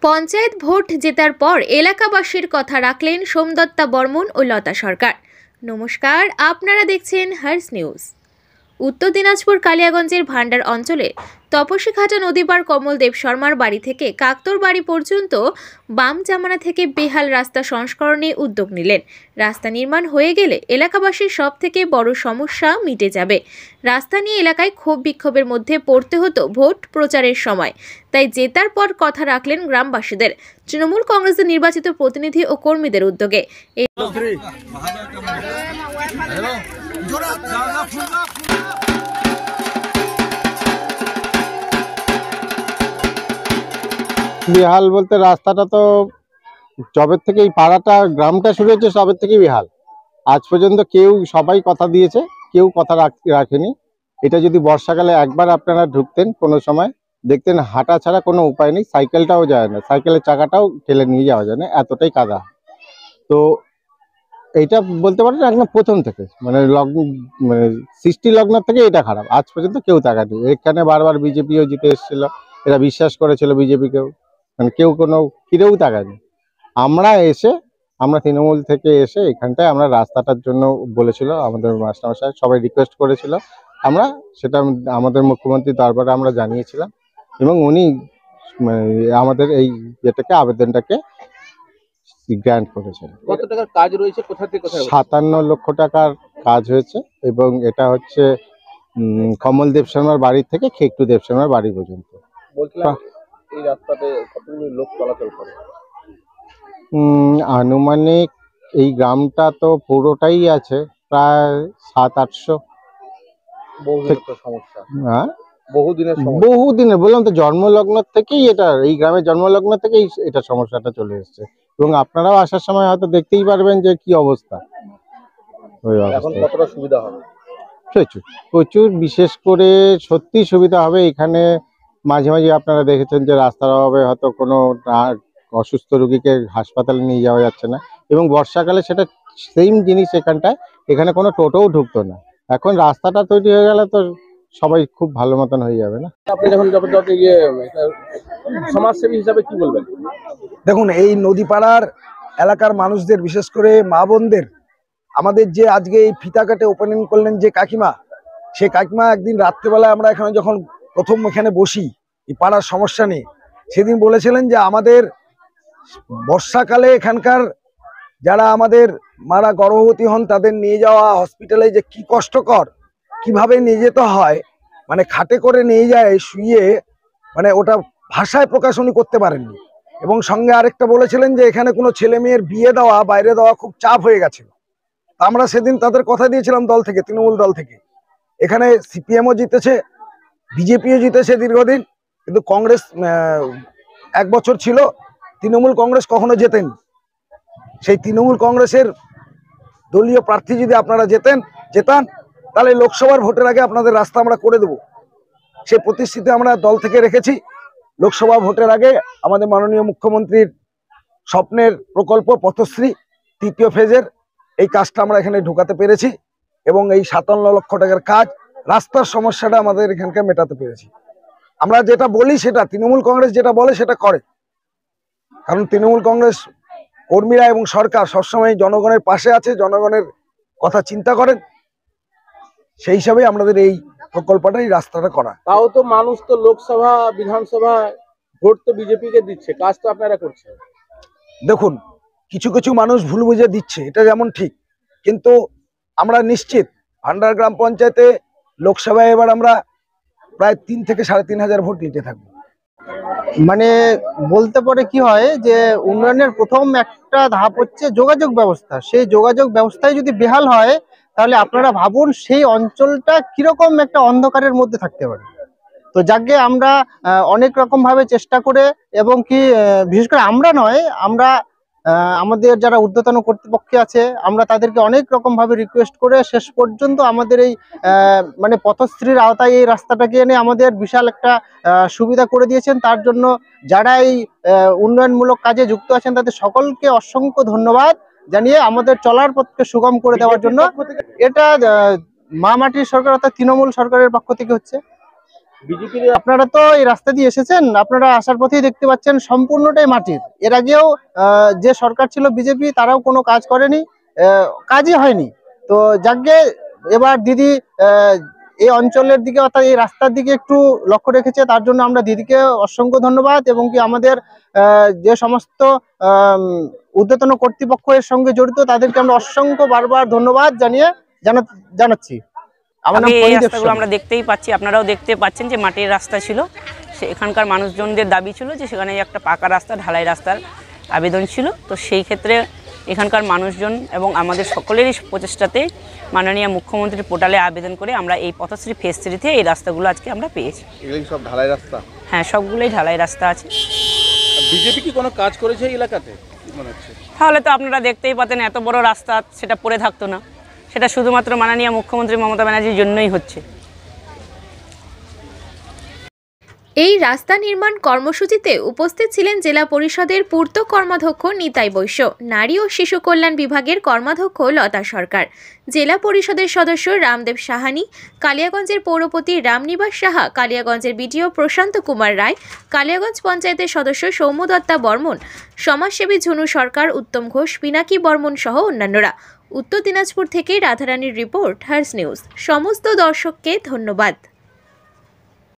Panchayat vote জেতার পর এলাকাবাসীর কথা রাখলেন সোমদত্তা বর্মন ও লতা সরকার। নমস্কার, আপনারা দেখছেন হার্স নিউজ। উত্তর দিনাজপুর কালিয়াগঞ্জের ভান্ডার অঞ্চলে তপসীঘাটা নদী পার কমল দেব শর্মার বাড়ি থেকে কাকতর বাড়ি পর্যন্ত বাম জামানা থেকে বেহাল রাস্তা সংস্করণে উদ্যোগ নিলেন। রাস্তা নির্মাণ হয়ে গেলে এলাকাবাসীর সব থেকে বড় সমস্যা মিটে যাবে। রাস্তা নিয়ে এলাকায় ক্ষোভ বিক্ষোভের মধ্যে পড়তে হতো ভোট প্রচারের সময়, তাই জেতার পর কথা রাখলেন গ্রামবাসীদের। তৃণমূল কংগ্রেসের নির্বাচিত প্রতিনিধি ও কর্মীদের উদ্যোগে বেহাল বলতে রাস্তাটা তো জবের থেকে এই পাড়াটা গ্রামটা শুরু হয়েছে সবের থেকেই বেহাল। আজ পর্যন্ত সবাই কথা দিয়েছে, কেউ কথা রাখেনি। এটা যদি বর্ষাকালে একবার আপনারা ঢুকতেন কোনো সময় দেখতেন হাঁটা ছাড়া কোনো উপায় নেই, সাইকেলটাও যায় না, সাইকেলের চাকাটাও ঠেলে নিয়ে যাওয়া যায় না, এতটাই কাদা। তো এইটা বলতে পারেন একদম প্রথম থেকে মানে সৃষ্টি লগ্ন থেকে এটা খারাপ। আজ পর্যন্ত কেউ তাকায়নি। এখানে বারবার বিজেপিও জিতে এসেছিল, এরা বিশ্বাস করেছিল বিজেপিকেও, মানে কেউ কোনো ফিরেও তাকায়নি। আমরা তৃণমূল থেকে এসে এখানটায় আমরা রাস্তাটার জন্য বলেছিল, আমাদের মাস্টারমশাই সবাই রিকোয়েস্ট করেছিল, আমরা সেটা আমাদের মুখ্যমন্ত্রী দরবারে আমরা জানিয়েছিলাম এবং উনি আমাদের এই আবেদনটাকে গ্র্যান্ট করেছেন। কত টাকার কাজ রয়েছে, কোথা থেকে কোথায়? 57 লক্ষ টাকার কাজ হয়েছে এবং এটা হচ্ছে কমল দেব শর্মার বাড়ি থেকে খেকটু দেব শর্মার বাড়ি পর্যন্ত। বলছিলাম এই রাস্তাতে কতগুলো লোক চলাচল করে? আনুমানিক এই গ্রামটা তো পুরোটাই আছে প্রায় 700-800। সমস্যা, হ্যাঁ, বহুদিনের বললাম তো, জন্মলগ্ন থেকেই এই গ্রামের জন্মলগ্ন থেকেই এটা সমস্যাটা চলে এসছে এবং আপনারাও আসার সময় হয়তো দেখতেই পারবেন যে কি অবস্থা। এখন কতটা সুবিধা হবে? প্রচুর, বিশেষ করে সত্যি সুবিধা হবে। এখানে মাঝে মাঝে আপনারা দেখেছেন যে রাস্তার অভাবে হয়তো কোনো অসুস্থ রোগীকে হাসপাতালে নিয়ে যাওয়া যাচ্ছে না এবং বর্ষাকালে সেটা সেম জিনিস এখানে কোনো টোটোও ঢুকতো না। এখন রাস্তাটা তৈরি হয়ে গেলে তো সবাই খুব ভালো মতন হয়ে যাবে না। আপনি যখন সমাজসেবী হিসাবে কি বলবেন? দেখুন, এই নদীপাড়ার এলাকার মানুষদের, বিশেষ করে মা বোনদের, আমাদের যে আজকে এই ফিতা কাটে ওপেনিং করলেন যে কাকিমা, সেই কাকিমা একদিন রাত্রেবেলায় আমরা এখানে যখন প্রথম এখানে বসি এই পাড়ার সমস্যা নিয়ে, সেদিন বলেছিলেন যে আমাদের বর্ষাকালে এখানকার যারা আমাদের মারা গর্ভবতী হন তাদের নিয়ে যাওয়া হসপিটালে যে কি কষ্টকর, কিভাবে নিয়ে যেতে হয়, মানে খাটে করে নিয়ে যায় শুয়ে, মানে ওটা ভাষায় প্রকাশ উনি করতে পারেননি। এবং সঙ্গে আরেকটা বলেছিলেন যে এখানে কোনো ছেলে মেয়ের বিয়ে দেওয়া, বাইরে দেওয়া খুব চাপ হয়ে গেছিল। আমরা সেদিন তাদের কথা দিয়েছিলাম দল থেকে, তৃণমূল দল থেকে। এখানে সিপিএমও জিতেছে, বিজেপিও জিতেছে দীর্ঘদিন, কিন্তু কংগ্রেস 1 বছর ছিল, তৃণমূল কংগ্রেস কখনো জেতেনি। সেই তৃণমূল কংগ্রেসের দলীয় প্রার্থী যদি আপনারা জেতান তাহলে লোকসভার ভোটের আগে আপনাদের রাস্তা আমরা করে দেব, সেই প্রতিশ্রুতি আমরা দল থেকে রেখেছি। লোকসভা ভোটের আগে আমাদের মাননীয় মুখ্যমন্ত্রীর স্বপ্নের প্রকল্প পথশ্রী 3য় ফেজের এই কাজটা আমরা এখানে ঢুকাতে পেরেছি এবং এই 57 লক্ষ টাকার কাজ, রাস্তার সমস্যাটা আমাদের এখানকার মেটাতে পেরেছি। আমরা যেটা বলি সেটা, তৃণমূল কংগ্রেস যেটা বলে সেটা করে, কারণ তৃণমূল কংগ্রেস কর্মীরা এবং সরকার সবসময় জনগণের পাশে আছে, জনগণের কথা চিন্তা করেন, সেই হিসাবে আমাদের এই প্রকল্পটা, এই রাস্তাটা করা। তাও তো মানুষ তো লোকসভা বিধানসভা ভোট তো বিজেপিকে দিচ্ছে, কাজ তো আপনারা করছেন। দেখুন, কিছু কিছু মানুষ ভুল বুঝে দিচ্ছে, এটা যেমন ঠিক, কিন্তু আমরা নিশ্চিত ভান্ডার গ্রাম পঞ্চায়েতে লোকসভায় এবার আমরা প্রায় 3 থেকে 3,500 ভোট নিতে থাকবো। মানে বলতে পারে কি হয় যে উন্নয়নের প্রথম একটা ধাপ হচ্ছে যোগাযোগ ব্যবস্থা। সেই যোগাযোগ ব্যবস্থায় যদি বেহাল হয় তাহলে আপনারা ভাবুন সেই অঞ্চলটা কিরকম একটা অন্ধকারের মধ্যে থাকতে পারে। তো যাকে আমরা অনেক রকম ভাবে চেষ্টা করে, এবং কি বিশেষ করে আমরা নয়, আমরা আমাদের যারা ঊর্ধ্বতন কর্তৃপক্ষ আছে আমরা তাদেরকে অনেক রকম ভাবে রিকোয়েস্ট করে শেষ পর্যন্ত আমাদের এই মানে পথশ্রীর আওতায় এই রাস্তাটাকে এনে আমাদের বিশাল একটা সুবিধা করে দিয়েছেন। তার জন্য যারা এই উন্নয়নমূলক কাজে যুক্ত আছেন তাদের সকলকে অসংখ্য ধন্যবাদ জানিয়ে আমাদের চলার পথকে সুগম করে দেওয়ার জন্য। এটা মা মাটির সরকার অর্থাৎ তৃণমূল সরকারের পক্ষ থেকে হচ্ছে। বিজেপির আপনারা তো এই রাস্তা দিয়ে এসেছেন, আপনারা আসার পথেই দেখতে পাচ্ছেন সম্পূর্ণটাই মাটির। এর আগেও যে সরকার ছিল বিজেপি, তারাও কোনো কাজ করেনি, কাজই হয়নি। তো যাকে এবার দিদি এই অঞ্চলের দিকে অর্থাৎ এই রাস্তার দিকে একটু লক্ষ্য রেখেছে, তার জন্য আমরা দিদিকে অসংখ্য ধন্যবাদ। এবং কি আমাদের যে সমস্ত ঊর্ধ্বতন কর্তৃপক্ষ এর সঙ্গে জড়িত, তাদেরকে আমরা অসংখ্য বারবার ধন্যবাদ জানাচ্ছি। আমার নাম এই ফরিদ রাস্তাগুলো আমরা দেখতেই পাচ্ছি, আপনারাও দেখতে পাচ্ছেন যে মাটির রাস্তা ছিল। এখানকার মানুষজনদের দাবি ছিল যে সেখানে একটা পাকা রাস্তা, ঢালাই রাস্তার আবেদন ছিল। তো সেই ক্ষেত্রে এখানকার মানুষজন এবং আমাদের সকলেরই প্রচেষ্টাতে মাননীয় মুখ্যমন্ত্রীর পোর্টালে আবেদন করে আমরা এই পথশ্রী ফেজ 3-তে এই রাস্তাগুলো আজকে আমরা পেয়েছি। এগুলো সব ঢালাই রাস্তা। হ্যাঁ, সবগুলোই ঢালাই রাস্তা আছে। বিজেপি কি কোনো কাজ করেছে এই এলাকাতে কি মনে হচ্ছে? তাহলে তো আপনারা দেখতেই পাতেন, এত বড় রাস্তা সেটা পড়ে থাকতো না। সেটা শুধুমাত্র মাননীয় মুখ্যমন্ত্রী মমতা ব্যানার্জির জন্যই হচ্ছে। এই রাস্তা নির্মাণ কর্মসূচিতে উপস্থিত ছিলেন জেলা পরিষদের পূর্ত কর্মাধ্যক্ষ নিতাই বৈশ্য, নারী ও শিশু কল্যাণ বিভাগের কর্মাধ্যক্ষ লতা সরকার, জেলা পরিষদের সদস্য রামদেব সাহানি, কালিয়াগঞ্জের পৌরপতি রামনিবাস সাহা, কালিয়াগঞ্জের বিডিও প্রশান্ত কুমার রায়, কালিয়াগঞ্জ পঞ্চায়েতের সদস্য সৌম্যদত্তা বর্মন, সমাজসেবী ঝুনু সরকার, উত্তম ঘোষ, পিনাকি বর্মন সহ অন্যান্যরা। উত্তর দিনাজপুর থেকে রাধারানীর রিপোর্ট, হার্স নিউজ। সমস্ত দর্শককে ধন্যবাদ।